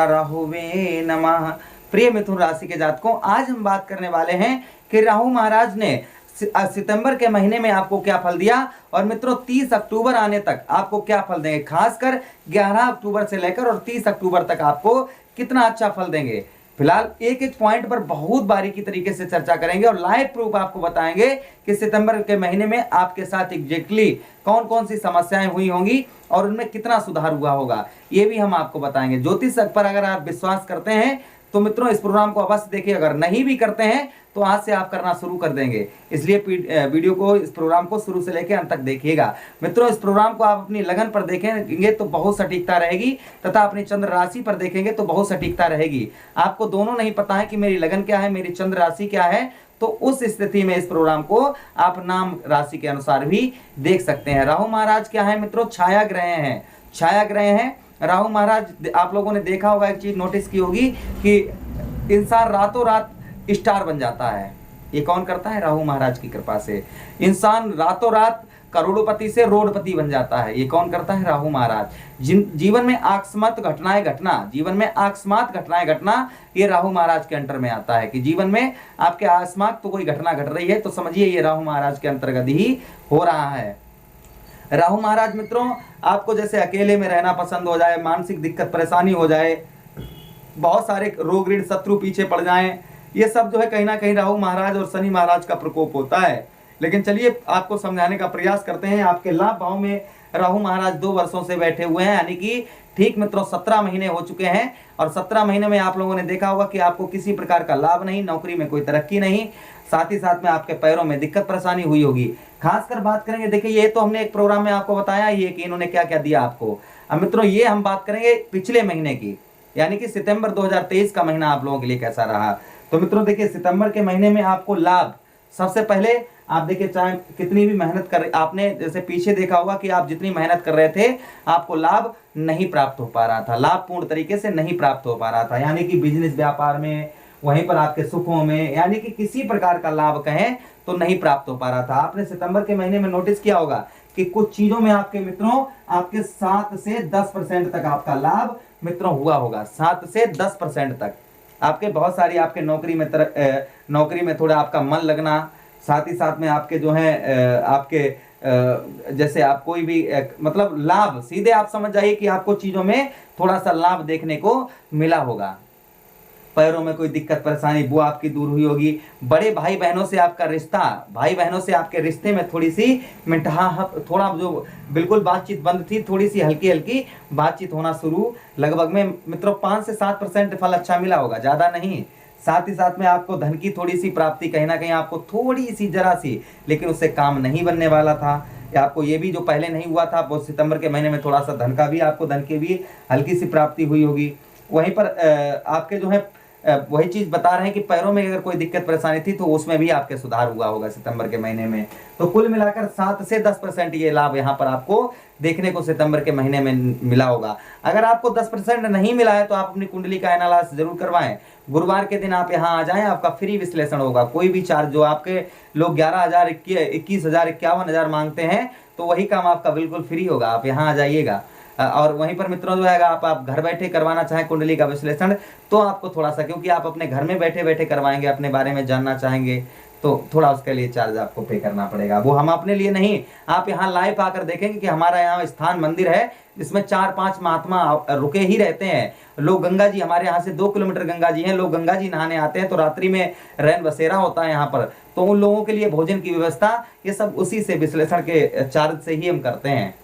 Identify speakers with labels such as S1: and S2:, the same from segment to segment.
S1: राहुवे नमः। प्रिय मिथुन राशि के जातकों, आज हम बात करने वाले हैं कि राहु महाराज ने सितंबर के महीने में आपको क्या फल दिया और मित्रों 30 अक्टूबर आने तक आपको क्या फल देंगे। खासकर 11 अक्टूबर से लेकर और 30 अक्टूबर तक आपको कितना अच्छा फल देंगे। फिलहाल एक एक पॉइंट पर बहुत बारीकी तरीके से चर्चा करेंगे और लाइव प्रूफ आपको बताएंगे कि सितंबर के महीने में आपके साथ एग्जैक्टली कौन कौन सी समस्याएं हुई होंगी और उनमें कितना सुधार हुआ होगा, ये भी हम आपको बताएंगे। ज्योतिष पर अगर आप विश्वास करते हैं तो मित्रों इस प्रोग्राम को अवश्य देखिए, अगर नहीं भी करते हैं तो आज से आप करना शुरू कर देंगे। इसलिए वीडियो को, इस प्रोग्राम को शुरू से लेकर अंत तक देखिएगा। मित्रों इस प्रोग्राम को आप अपनी लगन पर देखेंगे तो बहुत सटीकता रहेगी तथा अपनी चंद्र राशि पर देखेंगे तो बहुत सटीकता रहेगी। आपको दोनों नहीं पता है कि मेरी लगन क्या है, मेरी चंद्र राशि क्या है, तो उस स्थिति में इस प्रोग्राम को आप नाम राशि के अनुसार भी देख सकते हैं। राहु महाराज क्या है मित्रों? छाया ग्रह हैं, छाया ग्रह हैं। राहु महाराज, आप लोगों ने देखा होगा, एक चीज नोटिस की होगी कि इंसान रातों रात स्टार बन जाता है। ये कौन करता है? राहु महाराज की कृपा से। इंसान रातों रात करोड़पति से रोडपति बन जाता है। ये कौन करता है? राहु महाराज। जीवन में अकस्मात घटनाएं घटना, जीवन में अकस्मात घटनाएं घटना, ये राहु महाराज के अंतर में आता है। कि जीवन में आपके अकस्मात तो कोई घटना घट रही है तो समझिए ये राहु महाराज के अंतर्गत ही हो रहा है। राहु महाराज मित्रों, आपको जैसे अकेले में रहना पसंद हो जाए, मानसिक दिक्कत परेशानी हो जाए, बहुत सारे रोग ऋण शत्रु पीछे पड़ जाएं, ये सब जो है कहीं ना कहीं राहु महाराज और शनि महाराज का प्रकोप होता है। लेकिन चलिए आपको समझाने का प्रयास करते हैं। आपके लाभ भाव में राहु महाराज 2 वर्षों से बैठे हुए हैं, यानी कि ठीक मित्रों 17 महीने हो चुके हैं। और 17 महीने में आप लोगों ने देखा होगा कि आपको किसी प्रकार का लाभ नहीं, नौकरी में कोई तरक्की नहीं, साथ ही साथ में आपके पैरों में दिक्कत परेशानी हुई होगी। खासकर बात करेंगे, देखिए ये तो हमने एक प्रोग्राम में आपको बताया ही है कि इन्होंने क्या क्या दिया आपको। अब मित्रों ये हम बात करेंगे पिछले महीने की, यानी कि सितंबर 2023 का महीना आप लोगों के लिए कैसा रहा। तो मित्रों देखिए सितंबर के महीने में आपको लाभ, सबसे पहले आप देखिए चाहे कितनी भी मेहनत कर, आपने जैसे पीछे देखा होगा कि आप जितनी मेहनत कर रहे थे आपको लाभ नहीं प्राप्त हो पा रहा था, लाभ पूर्ण तरीके से नहीं प्राप्त हो पा रहा था। यानी कि बिजनेस व्यापार में, वहीं पर आपके सुखों में, यानी कि किसी प्रकार का लाभ कहें तो नहीं प्राप्त हो पा रहा था। आपने सितंबर के महीने में नोटिस किया होगा कि कुछ चीजों में आपके मित्रों आपके 7 से 10% तक आपका लाभ मित्रों हुआ होगा। 7 से 10% तक आपके बहुत सारी आपके नौकरी में थोड़ा आपका मन लगना, साथ ही साथ में आपके जो है आपके जैसे आप कोई भी मतलब लाभ, सीधे आप समझ जाइए कि आपको चीजों में थोड़ा सा लाभ देखने को मिला होगा। पैरों में कोई दिक्कत परेशानी वो आपकी दूर हुई होगी। बड़े भाई बहनों से आपका रिश्ता, भाई बहनों से आपके रिश्ते में थोड़ी सी मिठास, थोड़ा जो बिल्कुल बातचीत बंद थी, थोड़ी सी हल्की हल्की बातचीत होना शुरू, लगभग में मित्रों 5 से 7% फल अच्छा मिला होगा, ज्यादा नहीं। साथ ही साथ में आपको धन की थोड़ी सी प्राप्ति, कहीं ना कहीं आपको थोड़ी सी जरा सी, लेकिन उससे काम नहीं बनने वाला था। या आपको ये भी जो पहले नहीं हुआ था वो सितंबर के महीने में थोड़ा सा धन का भी, आपको धन की भी हल्की सी प्राप्ति हुई होगी। वहीं पर आपके जो है वही चीज बता रहे हैं कि पैरों में अगर कोई दिक्कत परेशानी थी तो उसमें भी आपके सुधार हुआ होगा सितंबर के महीने में। तो कुल मिलाकर 7 से 10% ये लाभ यहाँ पर आपको देखने को सितंबर के महीने में मिला होगा। अगर आपको 10% नहीं मिला है तो आप अपनी कुंडली का एनालिसिस जरूर करवाएं। गुरुवार के दिन आप यहाँ आ जाएं, आपका फ्री विश्लेषण होगा। कोई भी चार्ज, जो आपके लोग 11,000, 21,000, 51,000 मांगते हैं तो वही काम आपका बिल्कुल फ्री होगा। आप यहाँ आ जाइएगा। और वहीं पर मित्रों जो है आप घर बैठे करवाना चाहें कुंडली का विश्लेषण तो आपको थोड़ा सा, क्योंकि आप अपने घर में बैठे बैठे करवाएंगे, अपने बारे में जानना चाहेंगे तो थोड़ा उसके लिए चार्ज आपको पे करना पड़ेगा। वो हम अपने लिए नहीं, आप यहाँ लाइव आकर देखेंगे कि हमारा यहाँ स्थान मंदिर है जिसमें 4-5 महात्मा रुके ही रहते हैं। लोग गंगा जी, हमारे यहाँ से 2 किलोमीटर गंगा जी हैं, लोग गंगा जी नहाने आते हैं तो रात्रि में रैन बसेरा होता है यहाँ पर, तो उन लोगों के लिए भोजन की व्यवस्था, ये सब उसी से विश्लेषण के चार्ज से ही हम करते हैं।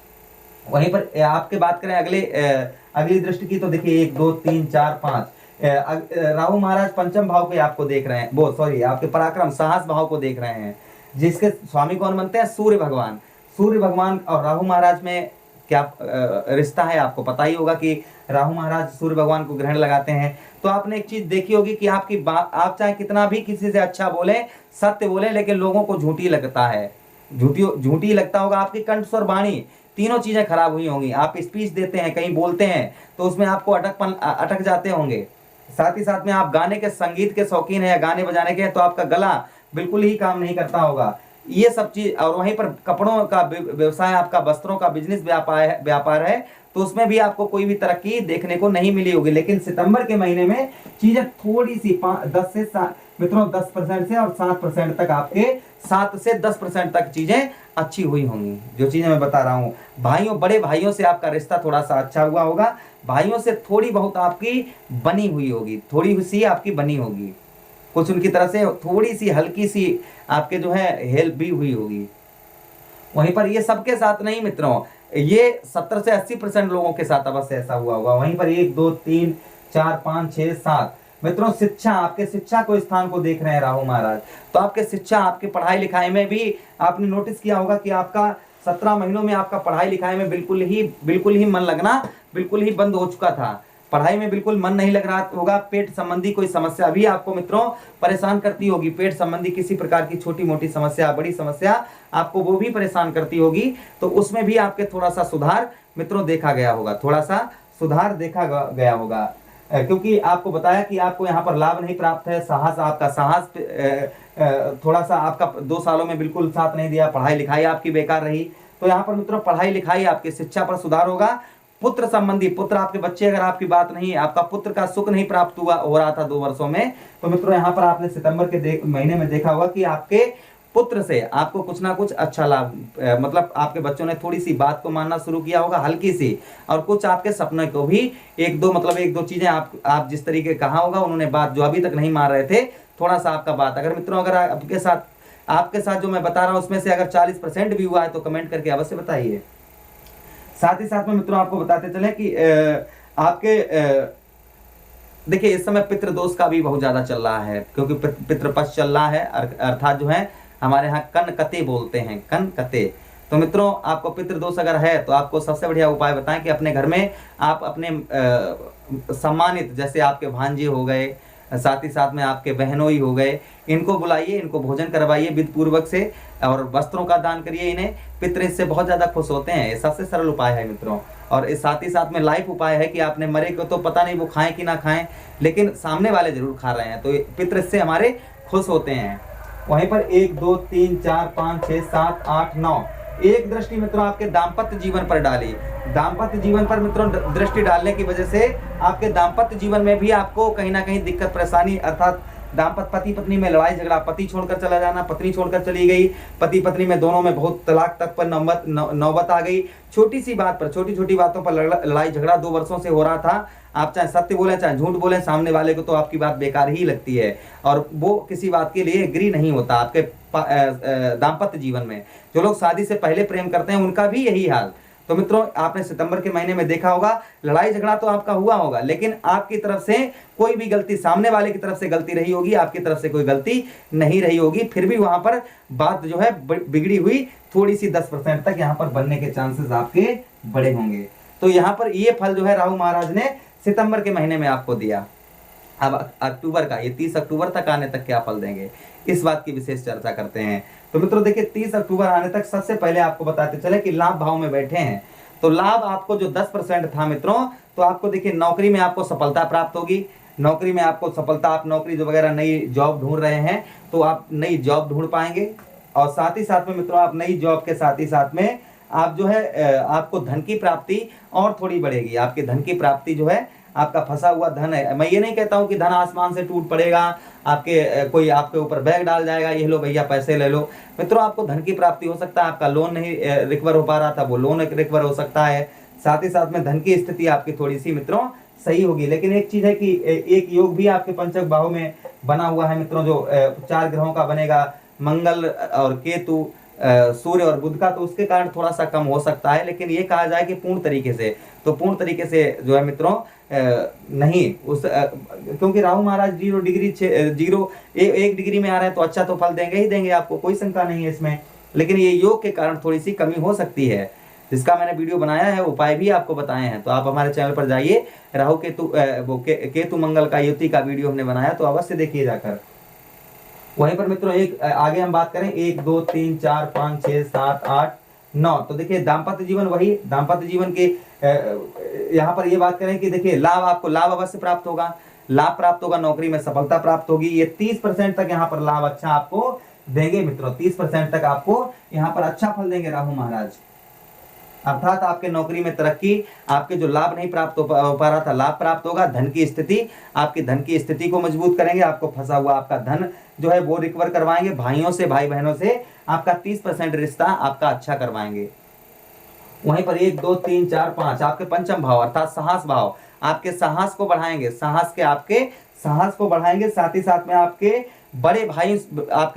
S1: वहीं पर आपके बात करें अगली दृष्टि की तो देखिए 1 2 3 4 5 राहु महाराज पंचम भाव को आपको देख रहे हैं, वो सॉरी आपके पराक्रम साहस भाव को देख रहे हैं, जिसके स्वामी कौन बनते हैं? सूर्य भगवान। सूर्य भगवान और राहु महाराज में क्या रिश्ता है आपको पता ही होगा कि राहु महाराज सूर्य भगवान को ग्रहण लगाते हैं। तो आपने एक चीज देखी होगी कि आपकी बात, आप चाहे कितना भी किसी से अच्छा बोले, सत्य बोले, लेकिन लोगों को झूठी लगता है, झूठी लगता होगा। आपकी कंठ और वाणी तीनों चीजें खराब हुई होंगी। आप स्पीच देते हैं, कहीं बोलते हैं तो उसमें आपको अटक जाते होंगे। साथ ही साथ में आप गाने के, संगीत के शौकीन है या गाने बजाने के हैं तो आपका गला बिल्कुल ही काम नहीं करता होगा। ये सब चीज। और वहीं पर कपड़ों का व्यवसाय, आपका वस्त्रों का बिजनेस व्यापार है, तो उसमें भी आपको कोई भी तरक्की देखने को नहीं मिली होगी। लेकिन सितंबर के महीने में चीजें थोड़ी सी 10 से मित्रों 10% से और 7% तक, आपके 7 से 10% तक चीजें अच्छी हुई होंगी। जो चीजें मैं बता रहा हूँ, भाइयों, बड़े भाइयों से आपका रिश्ता थोड़ा सा अच्छा हुआ होगा, भाइयों से थोड़ी बहुत आपकी बनी हुई होगी, थोड़ी सी आपकी बनी होगी, कुछ उनकी तरफ से थोड़ी सी हल्की सी आपके जो है हेल्प भी हुई होगी। वहीं पर ये सबके साथ नहीं मित्रों, ये 70 से 80% लोगों के साथ अवश्य ऐसा हुआ होगा। वहीं पर 1 2 3 4 5 6 7 मित्रों, शिक्षा, आपके शिक्षा को स्थान को देख रहे हैं राहु महाराज, तो आपके शिक्षा, आपके पढ़ाई लिखाई में भी आपने नोटिस किया होगा कि आपका 17 महीनों में आपका पढ़ाई लिखाई में बिल्कुल ही मन लगना बिल्कुल ही बंद हो चुका था। पढ़ाई में बिल्कुल मन नहीं लग रहा होगा। पेट संबंधी कोई समस्या भी आपको मित्रों परेशान करती होगी, पेट संबंधी किसी प्रकार की छोटी मोटी समस्या, बड़ी समस्या आपको वो भी परेशान करती होगी, तो उसमें भी आपके थोड़ा सा सुधार मित्रों देखा गया होगा, थोड़ा सा सुधार देखा गया होगा। क्योंकि आपको बताया कि आपको यहाँ पर लाभ नहीं प्राप्त है, साहस, आपका साहस थोड़ा सा आपका 2 सालों में बिल्कुल साथ नहीं दिया, पढ़ाई लिखाई आपकी बेकार रही। तो यहाँ पर मित्रों पढ़ाई लिखाई, आपकी शिक्षा पर सुधार होगा। पुत्र संबंधी, पुत्र, आपके बच्चे, अगर आपकी बात नहीं, आपका पुत्र का सुख नहीं प्राप्त हो रहा था 2 वर्षों में, तो मित्रों यहाँ पर आपने सितंबर के महीने में देखा होगा कि आपके पुत्र से आपको कुछ ना कुछ अच्छा लाभ, मतलब आपके बच्चों ने थोड़ी सी बात को मानना शुरू किया होगा, हल्की सी, और कुछ आपके सपने को भी 1 2 चीजें आप जिस तरीके कहा होगा, उन्होंने बात जो अभी तक नहीं मान रहे थे, थोड़ा सा आपका बात, अगर मित्रों अगर आपके साथ जो मैं बता रहा हूं उसमें से अगर 40% भी हुआ है तो कमेंट करके अवश्य बताइए। साथ ही साथ में मित्रों आपको बताते चले कि आपके देखिए इस समय पितृदोष का भी बहुत ज्यादा चल रहा है, क्योंकि पितृपक्ष चल रहा है, अर्थात जो है हमारे यहाँ कनकते बोलते हैं, कनकते। तो मित्रों आपको पितृदोष अगर है तो आपको सबसे बढ़िया उपाय बताएं कि अपने घर में आप अपने सम्मानित, जैसे आपके भांजे हो गए, साथ ही साथ में आपके बहनोई हो गए, इनको बुलाइए, इनको भोजन करवाइए विधि पूर्वक से, और वस्त्रों का दान करिए इन्हें। पितृ इससे बहुत ज्यादा खुश होते हैं, ये सबसे सरल उपाय है मित्रों। और इस साथ ही साथ में लाइफ उपाय है कि आपने मरे को तो पता नहीं वो खाएं कि ना खाएं, लेकिन सामने वाले जरूर खा रहे हैं, तो पितृ इससे हमारे खुश होते हैं। वहीं पर 1 2 3 4 5 6 7 8 9 एक दृष्टि मित्रों आपके दाम्पत्य जीवन पर डाली। दाम्पत्य जीवन पर मित्रों दृष्टि डालने की वजह से आपके दाम्पत्य जीवन में भी आपको कहीं ना कहीं दिक्कत परेशानी, अर्थात दाम्पत्य पति पत्नी में लड़ाई झगड़ा, पति छोड़कर चला जाना, पत्नी छोड़कर चली गई, पति पत्नी में दोनों में बहुत तलाक तक पर नौबत आ गई, छोटी सी बात पर, छोटी छोटी बातों पर लड़ाई झगड़ा 2 वर्षों से हो रहा था। आप चाहे सत्य बोले चाहे झूठ बोले, सामने वाले को तो आपकी बात बेकार ही लगती है, और वो किसी बात के लिए एग्री नहीं होता। आपके दाम्पत्य जीवन में जो लोग शादी से पहले प्रेम करते हैं उनका भी यही हाल। तो मित्रों आपने सितंबर के महीने में देखा होगा, लड़ाई झगड़ा तो आपका हुआ होगा, लेकिन आपकी तरफ से कोई भी गलती, सामने वाले की तरफ से गलती रही होगी, आपकी तरफ से कोई गलती नहीं रही होगी, फिर भी वहां पर बात जो है बिगड़ी हुई थोड़ी सी 10% तक यहाँ पर बनने के चांसेस आपके बड़े होंगे। तो यहाँ पर ये फल जो है राहु महाराज ने सितंबर के महीने में आपको दिया। अब अक्टूबर का, ये 30 अक्टूबर तक आने तक क्या फल देंगे, इस बात की विशेष चर्चा करते हैं। तो मित्रों देखिए 30 अक्टूबर आने तक सबसे पहले आपको बताते चले कि लाभ भाव में बैठे हैं, तो लाभ आपको जो 10% था मित्रों, तो आपको देखिए नौकरी में आपको सफलता प्राप्त होगी, नौकरी में आपको सफलता, आप नौकरी जो वगैरह नई जॉब ढूंढ रहे हैं तो आप नई जॉब ढूंढ पाएंगे। और साथ ही साथ में मित्रों आप नई जॉब के साथ ही साथ में आप जो है आपको धन की प्राप्ति और थोड़ी बढ़ेगी। आपकी धन की प्राप्ति जो है, आपका फंसा हुआ धन है, मैं ये नहीं कहता हूं कि धन आसमान से टूट पड़ेगा, आपके कोई आपके ऊपर बैग डाल जाएगा, ये लो भैया पैसे ले लो। मित्रों आपको धन की प्राप्ति हो सकता है, आपका लोन नहीं रिकवर हो पा रहा था वो लोन रिकवर हो सकता है। साथ ही साथ में धन की स्थिति आपकी थोड़ी सी मित्रों सही होगी। लेकिन एक चीज है कि एक योग भी आपके पंचक बाहु में बना हुआ है मित्रों, जो 4 ग्रहों का बनेगा, मंगल और केतु, सूर्य और बुध का, तो उसके कारण थोड़ा सा कम हो सकता है। लेकिन ये कहा जाए कि पूर्ण तरीके से, तो पूर्ण तरीके से जो है मित्रों नहीं उस क्योंकि राहु महाराज 0 डिग्री 1 डिग्री में आ रहे हैं, तो अच्छा तो फल देंगे ही देंगे, आपको कोई शंका नहीं है इसमें। लेकिन ये योग के कारण थोड़ी सी कमी हो सकती है, जिसका मैंने वीडियो बनाया है, उपाय भी आपको बताए हैं। तो आप हमारे चैनल पर जाइए, राहु केतु केतु मंगल का युति का वीडियो हमने बनाया, तो अवश्य देखिए जाकर। वहीं पर मित्रों एक आगे हम बात करें 1 2 3 4 5 6 7 8 9, तो देखिए दाम्पत्य जीवन, वही दाम्पत्य जीवन के यहाँ पर ये बात करें कि देखिए लाभ, आपको लाभ अवश्य प्राप्त होगा, लाभ प्राप्त होगा, नौकरी में सफलता प्राप्त होगी। ये 30% तक यहाँ पर लाभ अच्छा आपको देंगे मित्रों। 30% तक आपको यहाँ पर अच्छा फल देंगे राहु महाराज। अर्थात आपके नौकरी में तरक्की, आपके जो लाभ नहीं प्राप्त हो पा रहा था लाभ प्राप्त होगा। धन की स्थिति, आपकी धन की स्थिति को मजबूत करेंगे। आपको फंसा हुआ आपका धन जो है वो रिकवर करवाएंगे। भाइयों से, भाई बहनों से आपका 30% रिश्ता आपका अच्छा करवाएंगे। वहीं पर 1 2 3 4 5 आपके पंचम भाव अर्थात साहस भाव, आपके साहस को बढ़ाएंगे। आपके साहस को बढ़ाएंगे। साथ ही साथ में आपके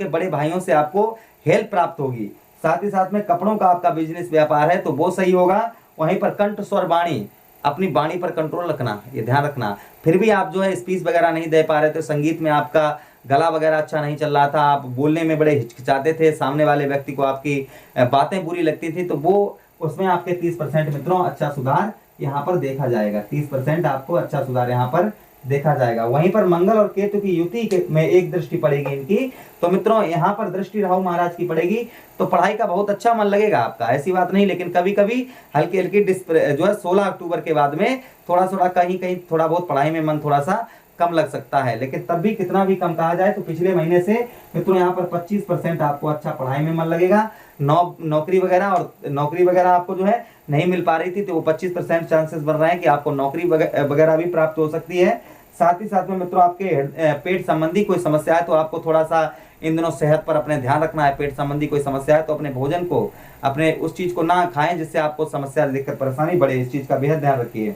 S1: बड़े भाइयों से आपको हेल्प प्राप्त होगी। साथ ही साथ में कपड़ों का आपका बिजनेस व्यापार है तो वो सही होगा। वहीं पर कंठ स्वर वाणी, अपनी वाणी पर कंट्रोल रखना, ये ध्यान रखना। फिर भी आप जो है स्पीच वगैरह नहीं दे पा रहे थे, संगीत में आपका गला वगैरह अच्छा नहीं चल रहा था, आप बोलने में बड़े हिचकिचाते थे, सामने वाले व्यक्ति को आपकी बातें बुरी लगती थी, तो वो उसमें आपके 30% मित्रों अच्छा सुधार यहाँ पर देखा जाएगा। 30% आपको अच्छा सुधार यहाँ पर देखा जाएगा। वहीं पर मंगल और केतु की युति में एक दृष्टि पड़ेगी इनकी, तो मित्रों यहाँ पर दृष्टि राहु महाराज की पड़ेगी तो पढ़ाई का बहुत अच्छा मन लगेगा आपका, ऐसी बात नहीं। लेकिन कभी कभी हल्की हल्की जो है 16 अक्टूबर के बाद में थोड़ा कहीं कहीं थोड़ा बहुत पढ़ाई में मन थोड़ा सा कम लग सकता है। लेकिन तब भी कितना भी कम कहा जाए तो पिछले महीने से मित्रों यहाँ पर 25% आपको अच्छा पढ़ाई में मन लगेगा। नौकरी वगैरह आपको जो है नहीं मिल पा रही थी तो वो 25% चांसेस बन रहे हैं कि आपको नौकरी वगैरह भी प्राप्त हो सकती है। साथ ही साथ में मित्रों आपके पेट संबंधी कोई समस्या है तो आपको थोड़ा सा इन दिनों सेहत पर अपने ध्यान रखना है। पेट संबंधी कोई समस्या है तो अपने भोजन को, अपने उस चीज को ना खाएं जिससे आपको समस्या, दिक्कत, परेशानी बढ़े, इस चीज का बेहद ध्यान रखिए।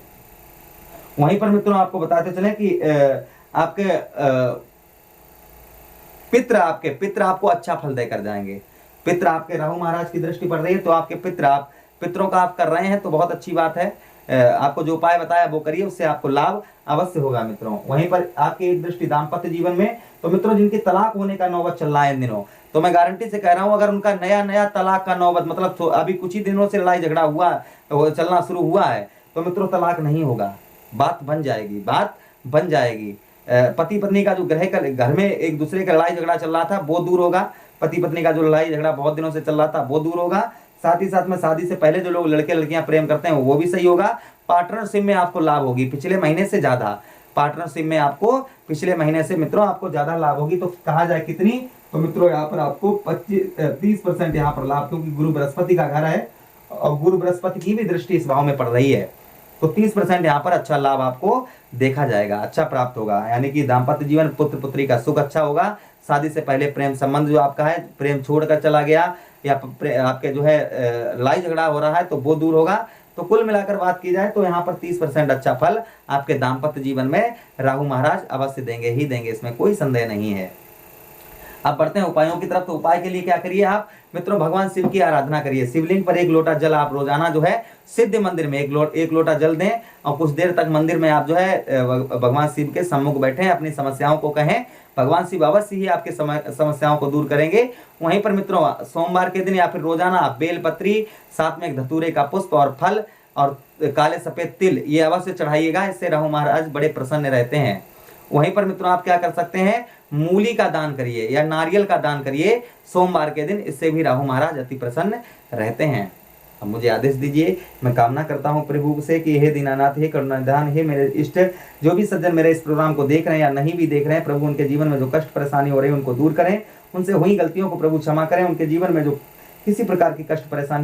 S1: वहीं पर मित्रों आपको बताते चले कि आपके पित्र आपको अच्छा फल देकर जाएंगे। पित्र आपके राहु महाराज की दृष्टि पड़ रही है तो आपके पितरों का आप कर रहे हैं तो बहुत अच्छी बात है। आपको जो उपाय बताया वो करिए, उससे आपको लाभ अवश्य होगा मित्रों। वहीं पर आपकी एक दृष्टि दाम्पत्य जीवन में, तो मित्रों जिनकी तलाक होने का नौबत चल रहा है इन दिनों, तो मैं गारंटी से कह रहा हूं अगर उनका नया तलाक का नौबत, मतलब तो अभी कुछ ही दिनों से लड़ाई झगड़ा हुआ, चलना शुरू हुआ है, तो मित्रों तलाक नहीं होगा, बात बन जाएगी। पति पत्नी का जो घर में एक दूसरे का लड़ाई झगड़ा चल रहा था वो दूर होगा। पति पत्नी का जो लड़ाई झगड़ा बहुत दिनों से चल रहा था वो दूर होगा। साथ ही साथ में शादी से पहले जो लोग लड़के लड़कियां प्रेम करते हैं वो भी सही होगा। पार्टनरशिप में आपको लाभ होगी पिछले महीने से ज्यादा। पार्टनरशिप में आपको पिछले महीने से मित्रों आपको ज्यादा लाभ होगी। तो कहा जाए कितनी, तो मित्रों यहाँ पर आपको 30% यहाँ पर लाभ, क्योंकि गुरु बृहस्पति का घर है और गुरु बृहस्पति की भी दृष्टि इस भाव में पड़ रही है, तो 30% यहाँ पर अच्छा लाभ आपको देखा जाएगा, अच्छा प्राप्त होगा। यानी कि दाम्पत्य जीवन, पुत्र पुत्री का सुख अच्छा होगा। शादी से पहले प्रेम संबंध जो आपका है, प्रेम छोड़कर चला गया या आपके जो है लड़ाई झगड़ा हो रहा है तो वो दूर होगा। तो कुल मिलाकर बात की जाए तो यहाँ पर 30% अच्छा फल आपके दाम्पत्य जीवन में राहु महाराज अवश्य देंगे ही देंगे, इसमें कोई संदेह नहीं है। अब बढ़ते हैं उपायों की तरफ। तो उपाय के लिए क्या करिए आप मित्रों, भगवान शिव की आराधना करिए। शिवलिंग पर 1 लोटा जल आप रोजाना जो है सिद्ध मंदिर में 1 लोटा जल दें और कुछ देर तक मंदिर में आप जो है भगवान शिव के सम्मुख बैठे, अपनी समस्याओं को कहें। भगवान शिव अवश्य ही आपके समस्याओं को दूर करेंगे। वहीं पर मित्रों सोमवार के दिन या फिर रोजाना आप बेलपत्री, साथ में एक धतूरे का पुष्प और फल और काले सफेद तिल ये अवश्य चढ़ाइएगा, इससे राहु महाराज बड़े प्रसन्न रहते हैं। वहीं पर मित्रों आप क्या कर सकते हैं, मूली का दान करिए या नारियल का दान करिए सोमवार के दिन, इससे भी राहु महाराज अति प्रसन्न रहते हैं। अब मुझे आदेश दीजिए, मैं कामना करता हूं प्रभु से कि हे दीनानाथ, हे करुणानिधान, हे मेरे इष्ट, जो भी सज्जन मेरे इस प्रोग्राम को देख रहे हैं या नहीं भी देख रहे हैं, प्रभु उनके जीवन में जो कष्ट परेशानी हो रही है उनको दूर करें, उनसे हुई गलतियों को प्रभु क्षमा करें, उनके जीवन में जो किसी प्रकार की कष्ट परेशानी